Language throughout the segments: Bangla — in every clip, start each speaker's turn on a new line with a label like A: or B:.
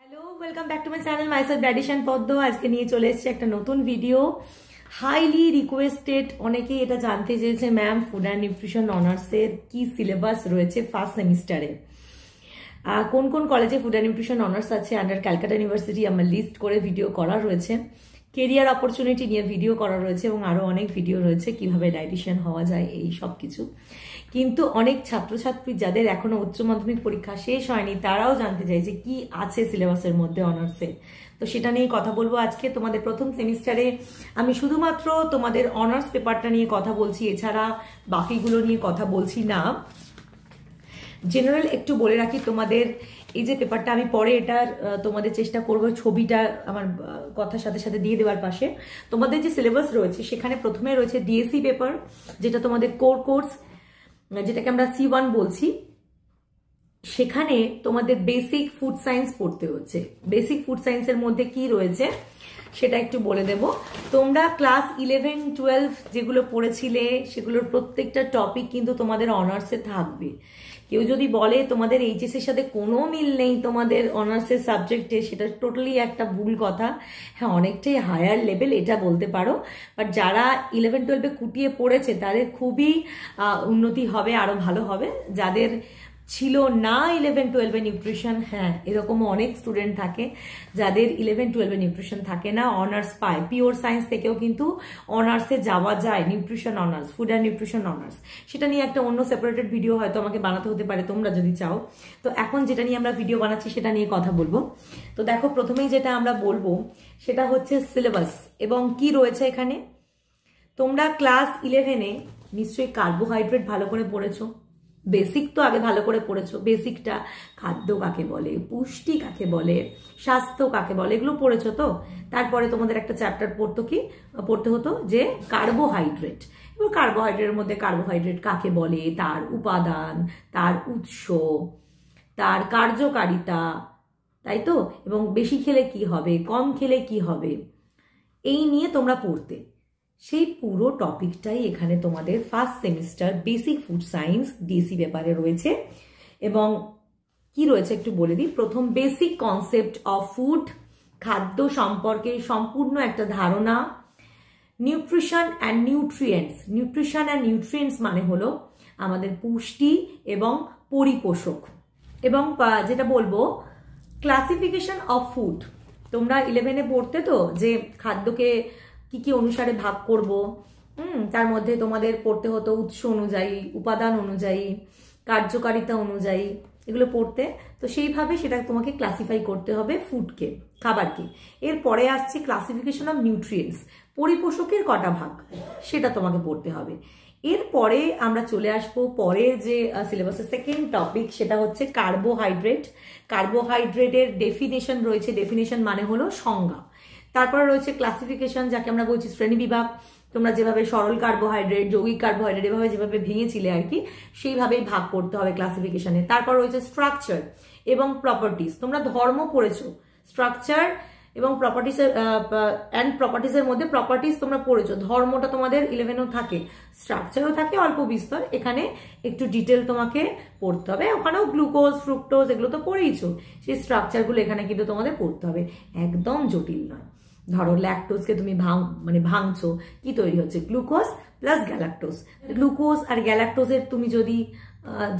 A: Hello, welcome back to my channel myself dietician পদ্ম। আজকে নিয়ে চলে এসেছি একটা নতুন ভিডিও, হাইলি রিকোয়েস্টেড। অনেকেই এটা জানতে চেয়েছে, ম্যাম ফুড অ্যান্ড নিউট্রিশন অনার্সের কি সিলেবাস রয়েছে ফার্স্ট সেমিস্টারে, কোন কোন কলেজে ফুড অ্যান্ড নিউট্রিশন অনার্স আছে আন্ডার ক্যালকাটা ইউনিভার্সিটি। আমার লিস্ট করে ভিডিও করা রয়েছে, কেরিয়ার অপরচুনিটি নিয়ে ভিডিও করা রয়েছে এবং আরও অনেক ভিডিও রয়েছে কিভাবে ডায়েটিশিয়ান হওয়া যায়, এই সব কিছু। কিন্তু অনেক ছাত্রছাত্রী যাদের এখনো উচ্চ মাধ্যমিক পরীক্ষা শেষ হয়নি, তারাও জানতে চাইছে কি আছে সিলেবাসের মধ্যে অনার্সে। তো সেটা নিয়ে কথা বলবো আজকে। তোমাদের প্রথম সেমিস্টারে আমি শুধুমাত্র তোমাদের অনার্স পেপারটা নিয়ে কথা বলছি, এছাড়া বাকিগুলো নিয়ে কথা বলছি না। জেনারেল একটু বলে রাখি, তোমাদের এই যে পেপারটা আমি পরে এটার তোমাদের চেষ্টা করব ছবিটা আমার কথার সাথে সাথে দিয়ে দেওয়ার পাশে। তোমাদের যে সিলেবাস রয়েছে সেখানে প্রথমে রয়েছে ডিএসসি পেপার, যেটা তোমাদের কোর কোর্স, যেটাকে আমরা C1 বলছি। সেখানে তোমাদের বেসিক ফুড সায়েন্স পড়তে হচ্ছে। বেসিক ফুড সায়েন্সের মধ্যে কি রয়েছে সেটা একটু বলে দেব। তোমরা ক্লাস 11-12 যেগুলো পড়েছিলে সেগুলোর প্রত্যেকটা টপিক কিন্তু তোমাদের অনার্সে থাকবে। কেউ যদি বলে তোমাদের এইচএস এর সাথে কোনো মিল নেই তোমাদের অনার্সের সাবজেক্টে, সেটা টোটালি একটা ভুল কথা। হ্যাঁ, অনেকটাই হায়ার লেভেল এটা বলতে পারো, বাট যারা 11-12-এ কুটিয়ে পড়েছে তাদের খুবই উন্নতি হবে, আরো ভালো হবে। যাদের ছিল না 11-12-এ নিউট্রিশন, হ্যাঁ এরকমও অনেক স্টুডেন্ট থাকে যাদের 11-12-এ নিউট্রিশন থাকে না, অনার্স পায়। পিওর সায়েন্স থেকেও কিন্তু অনার্সে যাওয়া যায়, nutrition honours, food and nutrition honours. সেটা নিয়ে একটা অন্য সেপারেটেড ভিডিও হয়তো আমাকে বানাতে হতে পারে, তোমরা যদি চাও। তো এখন যেটা নিয়ে আমরা ভিডিও বানাচ্ছি সেটা নিয়ে কথা বলবো। তো দেখো, প্রথমেই যেটা আমরা বলবো সেটা হচ্ছে সিলেবাস এবং কি রয়েছে এখানে। তোমরা ক্লাস 11-এ নিশ্চয়ই কার্বোহাইড্রেট ভালো করে পড়েছো। বেসিক তো আগে ভালো করে পড়েছো, বেসিকটা খাদ্য কাকে বলে, পুষ্টি কাকে বলে, স্বাস্থ্য কাকে বলে, এগুলো পড়েছো তো। তারপরে তোমাদের একটা চ্যাপ্টার পড়তে হতো যে কার্বোহাইড্রেট, এবং কার্বোহাইড্রেটের মধ্যে কার্বোহাইড্রেট কাকে বলে, তার উপাদান, তার উৎস, তার কার্যকারিতা, তাই তো, এবং বেশি খেলে কি হবে, কম খেলে কি হবে, এই নিয়ে তোমরা পড়তে। সেই পুরো টপিকটাই এখানে তোমাদের first semester basic food science DSC পেপারে রয়েছে। এবং কি রয়েছে একটু বলে দিই। প্রথম, বেসিক কনসেপ্ট অফ ফুড, খাদ্য সম্পর্কে সম্পূর্ণ একটা ধারণা। Nutrition and nutrients, nutrition and nutrients মানে হলো আমাদের পুষ্টি এবং পরিপোষক। এবং যেটা বলবো, ক্লাসিফিকেশন অফ ফুড। তোমরা 11-এ পড়তে তো যে খাদ্যকে কি কি অনুসারে ভাগ করব, তার মধ্যে তোমাদের পড়তে হতো উৎস অনুযায়ী, উপাদান অনুযায়ী, কার্যকারিতা অনুযায়ী, এগুলো পড়তে। তো সেইভাবে সেটা তোমাকে ক্লাসিফাই করতে হবে ফুডকে, খাবারকে। এরপরে আসছে ক্লাসিফিকেশন অফ নিউট্রিয়েন্টস, পরিপোষকের কটা ভাগ, সেটা তোমাকে পড়তে হবে। এরপরে আমরা চলে আসবো পরের যে সিলেবাসের সেকেন্ড টপিক, সেটা হচ্ছে কার্বোহাইড্রেট। কার্বোহাইড্রেটের ডেফিনেশন রয়েছে, ডেফিনেশন মানে হলো সংজ্ঞা। তারপরে রয়েছে ক্লাসিফিকেশন, যাকে আমরা বলছি শ্রেণী বিভাগ। তোমরা যেভাবে সরল কার্বোহাইড্রেট, যৌগিক কার্বোহাইড্রেট এভাবে যেভাবে ভেঙেছিলে আর কি, সেইভাবেই ভাগ করতে হবে ক্লাসিফিকেশনে। তারপর রয়েছে স্ট্রাকচার এবং প্রপার্টিস। তোমরা ধর্ম পড়েছো, স্ট্রাকচার এবং প্রপার্টিসের মধ্যে প্রপার্টিস তোমরা পড়েছো। ধর্মটা তোমাদের 11-এও থাকে, স্ট্রাকচারও থাকে অল্প বিস্তর, এখানে একটু ডিটেল তোমাকে পড়তে হবে। ওখানেও গ্লুকোজ, ফ্রুক্টোজ এগুলো তো পড়েইছো, সেই স্ট্রাকচারগুলো এখানে কিন্তু তোমাদের পড়তে হবে, একদম জটিল নয়। ধরো ল্যাকটোজকে তুমি ভাঙছো, কি তৈরি হচ্ছে, গ্লুকোজ প্লাস গ্যালাক্টোজ। গ্লুকোজ আর গ্যালাক্টোজের তুমি যদি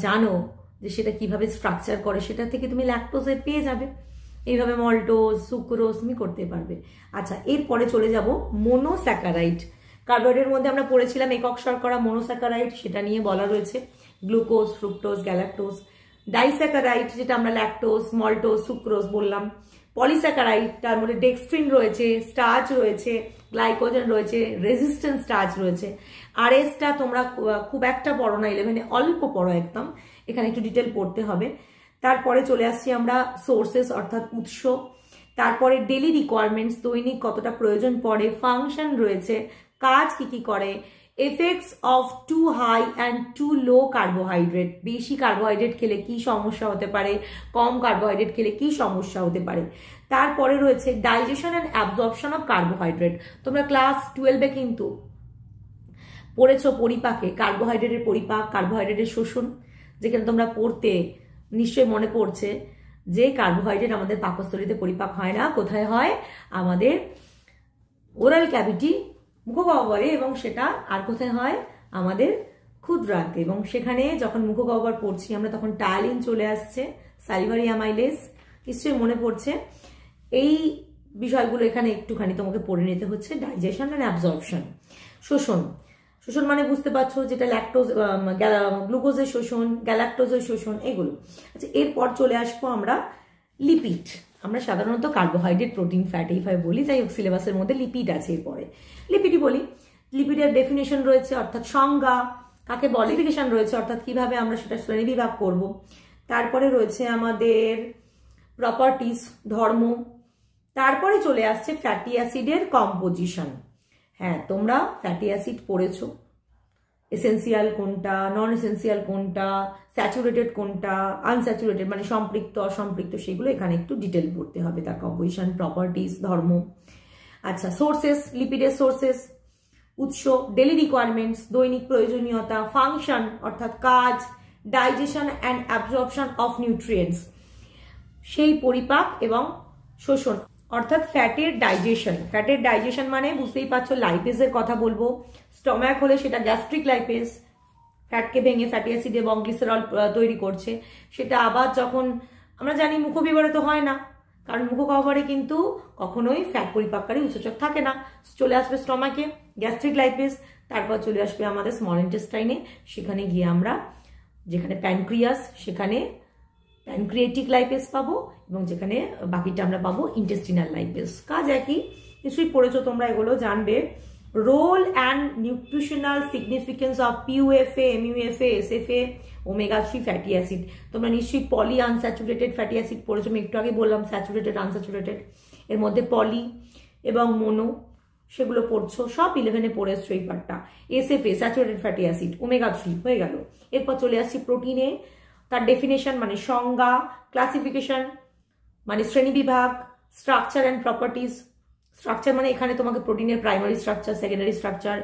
A: জানো যে সেটা কিভাবে স্ট্রাকচার করে, সেটা থেকে তুমি ল্যাকটোজের পেয়ে যাবে। এইভাবে মল্টোজ, সুক্রোজ তুমি করতে পারবে। আচ্ছা, এরপরে চলে যাব মনোস্যাকারাইড। কার্বোহাইড্রেটের মধ্যে আমরা পড়েছিলাম একক শর্করা, মনোস্যাকারাইড, সেটা নিয়ে বলা রয়েছে গ্লুকোজ, ফ্রুক্টোজ, গ্যালাক্টোজ। ডাইস্যাকারাইড, যেটা আমরা ল্যাকটোজ, মল্টোজ, সুক্রোজ বললাম। পলিস্যাকারাইড, তার মধ্যে ডেক্সট্রিন রয়েছে, স্টার্চ রয়েছে, গ্লাইকোজেন রয়েছে, রেজিস্ট্যান্ট স্টার্চ রয়েছে। আরএসটা তোমরা খুব একটা পড়ো না 11-এ, অল্প পড়ো একদম, এখানে একটু ডিটেল পড়তে হবে। তারপরে চলে আসছি আমরা সোর্সেস অর্থাৎ উৎস। তারপরে ডেলি রিকোয়ারমেন্টস, দৈনিক কতটা প্রয়োজন পড়ে। ফাংশন রয়েছে, কাজ কি কি করে। Effects of too high and too low carbohydrate, বেশি কার্বোহাইড্রেট খেলে কি সমস্যা হতে পারে, কম কার্বোহাইড্রেট খেলে কি সমস্যা হতে পারে। তারপরে রয়েছে digestion and absorption of carbohydrate. তোমরা ক্লাস 12-এ কিন্তু পড়েছো পরিপাকে, কার্বোহাইড্রেটের পরিপাক, কার্বোহাইড্রেটের শোষণ, যেখানে তোমরা পড়তে নিশ্চয়ই মনে পড়ছে যে কার্বোহাইড্রেট আমাদের পাকস্থলীতে পরিপাক হয় না, কোথায় হয়? আমাদের ওরাল ক্যাভিটি, মুখগহ্বরে, এবং সেটা আর কোথায় হয়? আমাদের ক্ষুদ্রান্তে। এবং সেখানে যখন মুখগহ্বর পড়ছি আমরা তখন টায়ালিন চলে আসছে, সালিভারি অ্যামাইলেজ, নিশ্চয়ই মনে পড়ছে। এই বিষয়গুলো এখানে একটুখানি তোমাকে পড়ে নিতে হচ্ছে। ডাইজেশন অ্যান্ড অ্যাবজর্পশন, শোষণ। শোষণ মানে বুঝতে পারছো, যেটা ল্যাকটোজ, গ্লুকোজের শোষণ, গ্যালাক্টোজের শোষণ, এগুলো। আচ্ছা, এরপর চলে আসবো আমরা লিপিড। আমরা সাধারণত কার্বোহাইড্রেট, প্রোটিন, ফ্যাট এইভাবে বলি, যাই হোক সিলেবাসের মধ্যে লিপিড আছে। এরপরে লিপিডই বলি। লিপিডের ডেফিনেশন রয়েছে, অর্থাৎ সংজ্ঞা, কাকে বলে, ক্লাসিফিকেশন রয়েছে, অর্থাৎ কিভাবে আমরা সেটা শ্রেণীবিভাগ করব। তারপরে রয়েছে আমাদের প্রপার্টিস, ধর্ম। তারপরে চলে আসছে ফ্যাটি অ্যাসিডের কম্পোজিশন। হ্যাঁ, তোমরা ফ্যাটি অ্যাসিড পড়েছো, এসেন্সিয়াল কোনটা, নন এসেন্সিয়াল কোনটা, স্যাচুরেটেড কোনটা, আনস্যাচুরেটেড মানে সম্পৃক্ত অসম্পৃক্ত, সেগুলো এখানে একটু ডিটেল পড়তে হবে, তার কম্পোজিশন, প্রপার্টিস, ধর্ম। আচ্ছা, সোর্সেস, লিপিডের সোর্সেস, উৎস, ডেলি রিকোয়ারমেন্টস, দৈনিক প্রয়োজনীয়তা, ফাংশন অর্থাৎ কাজ, digestion and absorption of nutrients, সেই পরিপাক এবং শোষণ, অর্থাৎ ফ্যাটের ডাইজেশন। ফ্যাটের ডাইজেশন মানে বুঝতেই পারছো, লাইপেজের কথা বলবো। স্টম্যাক হলে সেটা গ্যাস্ট্রিক লাইপেজ, ফ্যাটকে ভেঙে ফ্যাটি অ্যাসিড এবং গ্লিসারল তৈরি করছে। সেটা আবার যখন আমরা জানি মুখবিবরে তো হয় না, কারণ মুখগহ্বরে কিন্তু কখনোই ফ্যাট পরিপাককারী উৎসেচক থাকে না। চলে আসবে স্টমাকে গ্যাস্ট্রিক লাইপেজ, তারপর চলে আসবে আমাদের স্মল ইন্টেস্টাইনে। সেখানে গিয়ে আমরা, যেখানে প্যানক্রিয়াস, সেখানে প্যানক্রিয়েটিক লাইপেজ পাবো, এবং যেখানে বাকিটা আমরা পাবো ইন্টেস্টিনাল লাইপেজ। কাজ একই, নিশ্চয়ই পড়েছো তোমরা, এগুলো জানবে। Role and nutritional significance of PUFA, MUFA, SFA, omega 3 fatty acid. তোমরা নিশ্চয়ই পলি আনস্যাচুরেটেড ফ্যাটি অ্যাসিড পড়েছো, আমি একটু আগে বললাম স্যাচুরেটেড, আনস্যাচুরেটেড, এর মধ্যে পলি এবং মোনো, সেগুলো পড়ছো, সব 11-এ পড়ে এসছো এই পার্টটা। SFA, saturated fatty acid, omega 3 হয়ে গেল। এরপর চলে আসছি প্রোটিনে, তার ডেফিনেশন মানে সংজ্ঞা, ক্লাসিফিকেশন মানে শ্রেণীবিভাগ, স্ট্রাকচার অ্যান্ড প্রপার্টিস। স্ট্রাকচার মানে এখানে তোমাকে প্রোটিনের primary structure, secondary structure,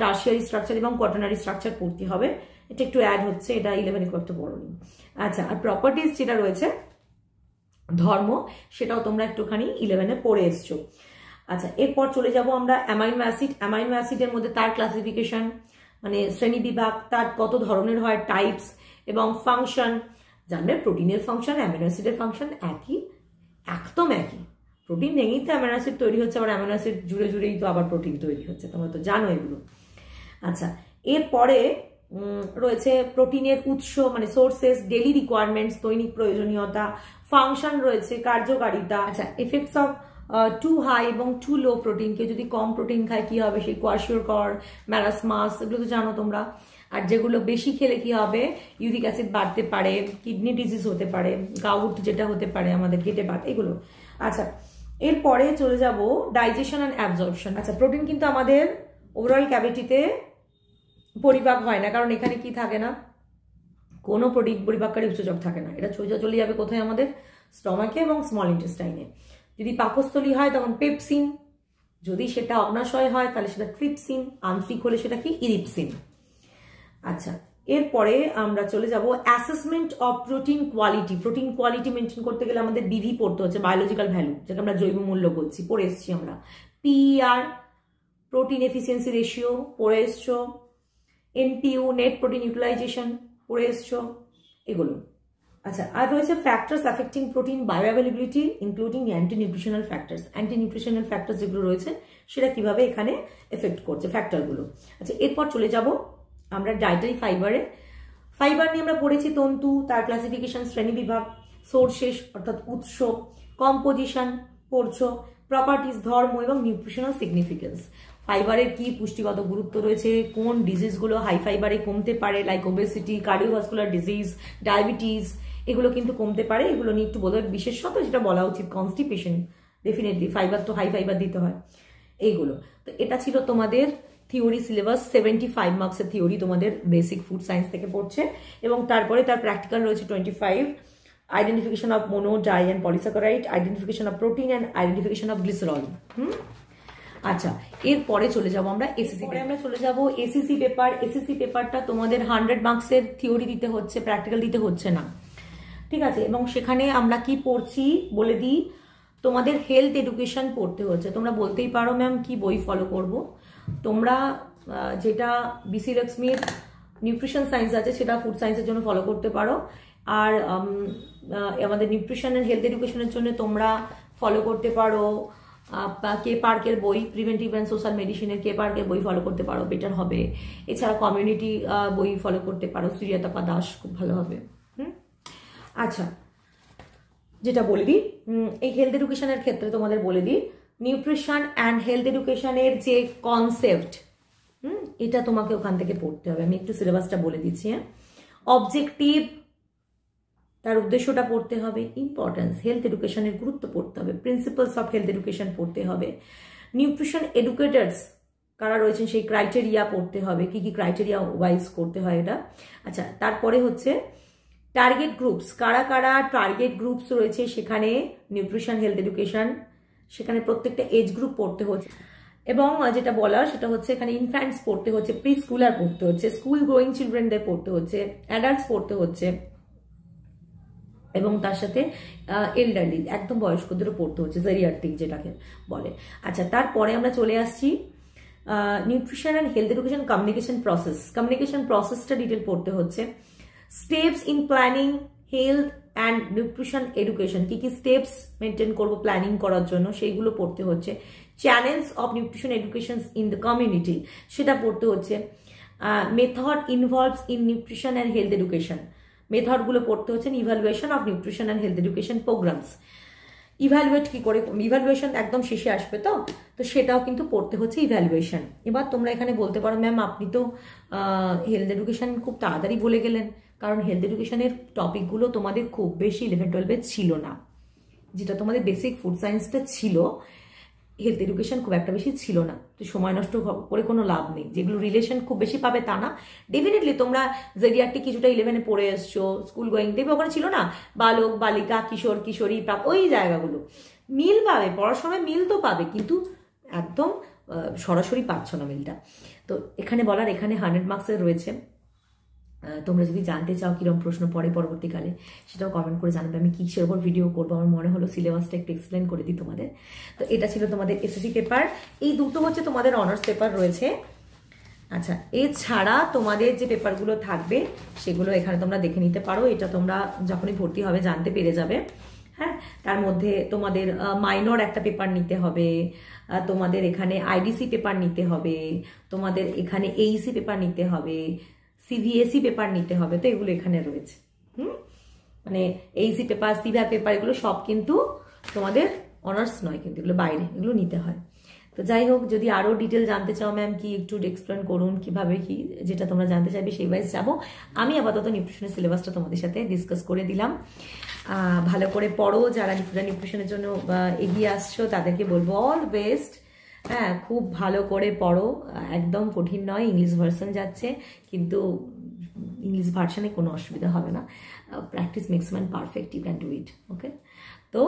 A: tertiary structure এবং কোয়াটার্নারি স্ট্রাকচার পড়তে হবে। এটা একটু অ্যাড হচ্ছে, এটা 11-এ করতে পড়োনি। আচ্ছা, আর প্রপার্টিস যেটা রয়েছে ধর্ম, সেটাও তোমরা একটুখানি 11-এ পড়ে এসছো। আচ্ছা, এরপর চলে যাব আমরা অ্যামাইনো অ্যাসিড। অ্যামাইনো অ্যাসিডের মধ্যে তার ক্লাসিফিকেশন মানে শ্রেণীবিভাগ, তার কত ধরনের হয়, টাইপস, এবং ফাংশন। জানবে প্রোটিনের ফাংশন, অ্যামিনো অ্যাসিডের ফাংশন একই, একদম একই। প্রোটিন ভেঙেই তো অ্যামিনো অ্যাসিড তৈরি হচ্ছে, আবার অ্যামিনো অ্যাসিড জুড়ে জুড়েই তো আবার প্রোটিন তৈরি হচ্ছে, তোমরা তো জানো এগুলো। আচ্ছা, এরপরে রয়েছে প্রোটিনের উৎস মানে সোর্সেস, ডেলি রিকোয়ারমেন্টস, দৈনিক প্রয়োজনীয়তা, ফাংশন রয়েছে, কার্যকারিতা। আচ্ছা, এফেক্টস অফ টু হাই এবং টু লো প্রোটিন। কেউ যদি কম প্রোটিন খায় কি হবে, সেই কোয়াশিওরকর, ম্যারাসমাস, এগুলো তো জানো তোমরা। আর যেগুলো বেশি খেলে কি হবে, ইউরিক অ্যাসিড বাড়তে পারে, কিডনি ডিজিজ হতে পারে, গাউট যেটা হতে পারে আমাদের গেটে বাত, এগুলো। আচ্ছা, এরপরে চলে যাব ডাইজেশন অ্যান্ড অ্যাবজর্পশন। আচ্ছা, প্রোটিন কিন্তু আমাদের ওভারঅল ক্যাভিটিতে পরিপাক হয় না, কারণ এখানে কি থাকে না, কোনো প্রোটিন পরিপাককারী উৎসেচক থাকে না। এটা সোজা চলে যাবে কোথায়, আমাদের স্টমাকে এবং স্মল ইন্টেস্টাইনে। যদি পাকস্থলী হয় তখন পেপসিন, যদি সেটা অগ্নাশয় হয় তাহলে সেটা ট্রিপসিন, আন্ত্রিক হলে সেটা কি ইরিপসিন। আচ্ছা, এরপরে আমরা চলে যাব assessment of protein quality. Protein quality maintain করতে গেলে আমাদের বিভি পড়তে হচ্ছে, বায়োলজিক্যাল ভ্যালু, যেটা আমরা জৈব মূল্য বলছি, পড়ে এসছি আমরা। পিইআর, প্রোটিন এফিসিয়েন্সি রেশিও পড়ে এসছো। এনপিইউ, নেট প্রোটিন ইউটিলাইজেশন পড়ে এসছো, এগুলো। আচ্ছা, আর রয়েছে factors affecting protein bioavailability including anti nutritional factors. Anti nutritional factors যেগুলো রয়েছে সেটা কিভাবে এখানে এফেক্ট করছে ফ্যাক্টরগুলো। আচ্ছা, এরপর চলে যাব আমরা ডায়েটারি ফাইবারে। ফাইবার নিয়ে আমরা পড়েছি তন্তু, তার ক্লাসিফিকেশন, শ্রেণীবিভাগ, সোর্সেস অর্থাৎ উৎস, কম্পোজিশন পড়ছো, প্রপার্টিস, ধর্ম এবং নিউট্রিশনাল সিগনিফিকেন্স। ফাইবারের কি পুষ্টিগত গুরুত্ব রয়েছে, কোন ডিজিজগুলো হাই ফাইবারে কমতে পারে, like obesity, cardiovascular disease, diabetes, এগুলো কিন্তু কমতে পারে। এগুলো নিয়ে একটু বোধহয় বিশেষত যেটা বলা উচিত, কনস্টিপেশন, ডেফিনেটলি ফাইবার তো হাই ফাইবার দিতে হয়, এইগুলো। তো এটা ছিল তোমাদের থিওরি সিলেবাস। 75 মার্কসের থিওরি তোমাদের বেসিক ফুড সায়েন্স থেকে পড়ছে, এবং তারপরে তার প্র্যাকটিক্যাল রয়েছে 25। Identification of mono, di and polysaccharide, identification of protein and identification of glycerol. আচ্ছা, এরপরে চলে যাব আমরা এসএসসি, আমরা চলে যাব এসএসসি পেপার। এসএসসি পেপারটা তোমাদের 100 মার্কসের থিওরি দিতে হচ্ছে, প্র্যাকটিক্যাল দিতে হচ্ছে না। ঠিক আছে। এবং সেখানে আমরা কি পড়ছি বলে দিই, তোমাদের হেলথ এডুকেশন পড়তে হচ্ছে। তোমরা বলতেই পারো ম্যাম কি বই ফলো করব। তোমরা যেটা বিসি লক্ষ্মীর নিউট্রিশন সায়েন্স আছে সেটা ফুড সায়েন্সের জন্য ফলো করতে পারো। আর আমাদের নিউট্রিশন অ্যান্ড হেলথ এডুকেশনের জন্য তোমরা ফলো করতে পারো কে পার্কের বই, প্রিভেন্টিভ অ্যান্ড সোশ্যাল মেডিসিনের কে পার্কের বই ফলো করতে পারো, বেটার হবে। এছাড়া কমিউনিটি বই ফলো করতে পারো, সুরিয়াতাপা দাস, খুব ভালো হবে। আচ্ছা, যেটা বলে দিই, এই হেলথ এডুকেশনের ক্ষেত্রে তোমাদের বলে দিই, নিউট্রিশন অ্যান্ড হেলথ এডুকেশনের যে কনসেপ্ট, এটা তোমাকে ওখান থেকে পড়তে হবে। আমি একটু সিলেবাসটা বলে দিচ্ছি। হ্যাঁ, অবজেক্টিভ, তার উদ্দেশ্যটা পড়তে হবে। ইম্পর্টেন্স, হেলথ এডুকেশনের গুরুত্ব পড়তে হবে। প্রিন্সিপালস অফ হেলথ এডুকেশন পড়তে হবে। নিউট্রিশন এডুকেটার্স কারা রয়েছেন সেই ক্রাইটেরিয়া পড়তে হবে, কি কি ক্রাইটেরিয়া ওয়াইজ করতে হয় এটা। আচ্ছা, তারপরে হচ্ছে টার্গেট গ্রুপস, কারা কারা টার্গেট গ্রুপস রয়েছে সেখানে নিউট্রিশন হেলথ এডুকেশন, সেখানে প্রত্যেকটা এজ গ্রুপ পড়তে হচ্ছে। এবং যেটা বলার সেটা হচ্ছে এখানে ইনফ্যান্টস পড়তে হচ্ছে, প্রি স্কুলার পড়তে হচ্ছে, স্কুল গোয়িং চিলড্রেনদের পড়তে হচ্ছে, অ্যাডাল্টস পড়তে হচ্ছে, এবং তার সাথে এল্ডারলি একদম বয়স্কদেরও পড়তে হচ্ছে, জেরিয়াট্রিক যেটাকে বলে। আচ্ছা, তারপরে আমরা চলে আসছি nutrition and health education communication process. Communication প্রসেসটা ডিটেল পড়তে হচ্ছে। Steps in planning health and nutrition education, কি কি স্টেপস মেনটেন করবো প্ল্যানিং করার জন্য সেইগুলো পড়তে হচ্ছে। Channels of nutrition education in the community, সেটা পড়তে হচ্ছে। Method involves in nutrition and health education, মেথডগুলো পড়তে হচ্ছে। Evaluation of nutrition and health education programmes, evaluate কি করে, ইভ্যালুয়েশন একদম শেষে আসবে, তো সেটাও কিন্তু পড়তে হচ্ছে ইভ্যালুয়েশন। এবার তোমরা এখানে বলতে পারো ম্যাম আপনি তো হেলথ এডুকেশন খুব তাড়াতাড়ি বলে গেলেন, কারণ হেলথ এডুকেশনের টপিকগুলো তোমাদের খুব বেশি 11-12 ছিল না। যেটা তোমাদের বেসিক ফুড সায়েন্সটা ছিল, হেলথ এডুকেশন খুব একটা বেশি ছিল না। তো সময় নষ্ট করে কোনো লাভ নেই। যেগুলো রিলেশন খুব বেশি পাবে তা না, ডেফিনেটলি তোমরা জেরিয়াট্রিক কিছুটা 11-এ পড়ে এসছো, স্কুল গোয়িং দেখবে ওখানে ছিল না, বালক বালিকা কিশোর কিশোরী প্রাপ, ওই জায়গাগুলো মিল পাবে, পড়াশোনায় মিল তো পাবে, কিন্তু একদম সরাসরি পাচ্ছ না মিলটা। তো এখানে বলার, এখানে 100 মার্কসের রয়েছে। তোমরা যদি জানতে চাও কিরকম প্রশ্ন পড়ে পরবর্তীকালে, সেটাও কমেন্ট করে জানাবে। আমি কিসের ওপর ভিডিও করবো, আমার মনে হলো সিলেবাসটা একটু এক্সপ্লেন করে দিই তোমাদের। তো এটা ছিল তোমাদের এসএসসি পেপার, এই দুটো হচ্ছে তোমাদের অনার্স পেপার রয়েছে। আচ্ছা, এছাড়া তোমাদের যে পেপারগুলো থাকবে সেগুলো এখানে তোমরা দেখে নিতে পারো। এটা তোমরা যখনই ভর্তি হবে জানতে পেরে যাবে। হ্যাঁ, তার মধ্যে তোমাদের মাইনর একটা পেপার নিতে হবে, তোমাদের এখানে আইডিসি পেপার নিতে হবে, তোমাদের এখানে এইসি পেপার নিতে হবে, সিভিএসই পেপার নিতে হবে। তো এগুলো এখানে রয়েছে। মানে এইসি পেপার, সিভিআর পেপার, এগুলো সব কিন্তু তোমাদের অনার্স নয়, কিন্তু এগুলো বাইরে, এগুলো নিতে হয়। তো যাই হোক, যদি আরও ডিটেল জানতে চাও ম্যাম কি একটু এক্সপ্লেন করুন কিভাবে কি, যেটা তোমরা জানতে চাইবে সেই ওয়াইজ যাবো। আমি আপাতত নিউট্রিশনের সিলেবাসটা তোমাদের সাথে ডিসকাস করে দিলাম। ভালো করে পড়ো, যারা নিউট্রিশনের জন্য এগিয়ে আসছো তাদেরকে বলবো অল বেস্ট। হ্যাঁ, খুব ভালো করে পড়ো, একদম কঠিন নয়। ইংলিশ ভার্সন যাচ্ছে, কিন্তু ইংলিশ ভার্সনে কোনো অসুবিধা হবে না। Practice makes man perfect, you can do it. Okay, তো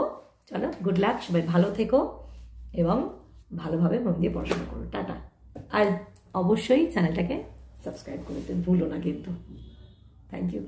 A: চলো, গুড লাক, সবাই ভালো থেকো এবং ভালোভাবে মন দিয়ে পড়াশোনা করো। টাটা। আর অবশ্যই চ্যানেলটাকে সাবস্ক্রাইব করতে ভুলো না কিন্তু। Thank you.